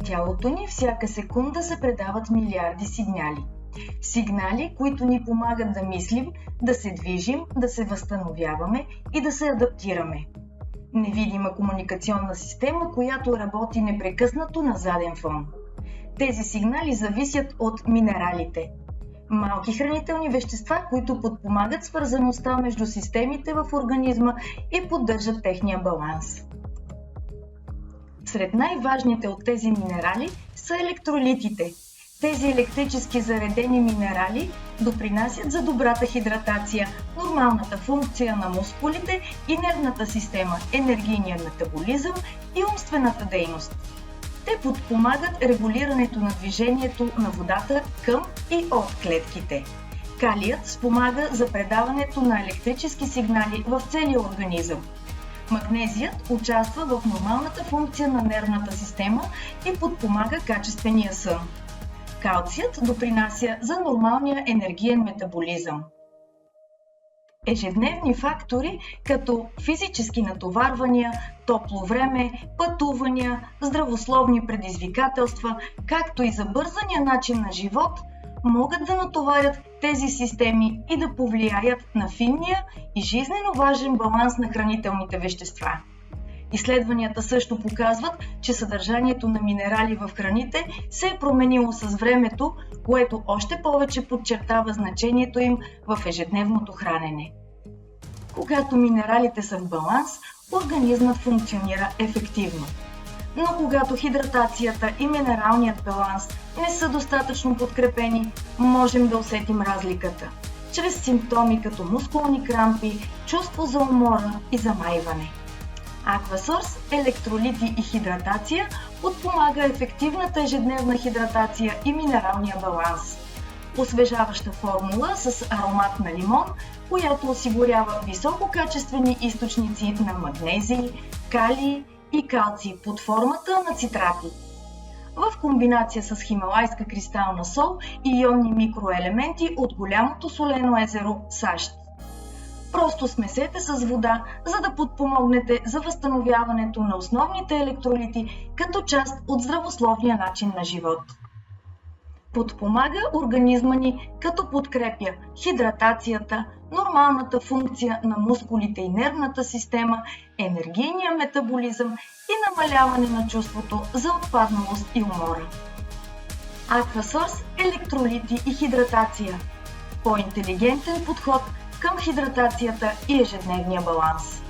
тялото ни всяка секунда се предават милиарди сигнали. Сигнали, които ни помагат да мислим, да се движим, да се възстановяваме и да се адаптираме. Невидима комуникационна система, която работи непрекъснато на заден фон. Тези сигнали зависят от минералите. Малки хранителни вещества, които подпомагат свързаността между системите в организма и поддържат техния баланс. Сред най-важните от тези минерали са електролитите. Тези електрически заредени минерали допринасят за добрата хидратация, нормалната функция на мускулите и нервната система, енергийния метаболизъм и умствената дейност. Те подпомагат регулирането на движението на водата към и от клетките. Калият спомага за предаването на електрически сигнали в целия организъм. Магнезият участва в нормалната функция на нервната система и подпомага качествения сън. Калцият допринася за нормалния енергиен метаболизъм. Ежедневни фактори, като физически натоварвания, топло време, пътувания, здравословни предизвикателства, както и забързания начин на живот, могат да натоварят тези системи и да повлияят на финния и жизнено важен баланс на хранителните вещества. Изследванията също показват, че съдържанието на минерали в храните се е променило с времето, което още повече подчертава значението им в ежедневното хранене. Когато минералите са в баланс, организмът функционира ефективно. Но когато хидратацията и минералният баланс не са достатъчно подкрепени, можем да усетим разликата чрез симптоми като мускулни крампи, чувство за умора и замайване. Аквасорс, електролити и хидратация подпомага ефективната ежедневна хидратация и минералния баланс. Освежаваща формула с аромат на лимон, която осигурява висококачествени източници на магнезий, калий и калций под формата на цитрати. В комбинация с хималайска кристална сол и ионни микроелементи от голямото солено езеро САЩ. Просто смесете с вода, за да подпомогнете за възстановяването на основните електролити като част от здравословния начин на живот. Подпомага организма ни, като подкрепя хидратацията, нормалната функция на мускулите и нервната система, енергийния метаболизъм и намаляване на чувството за отпадналост и умора. Аквасорс, електролити и хидратация. По-интелигентен подход към хидратацията и ежедневния баланс.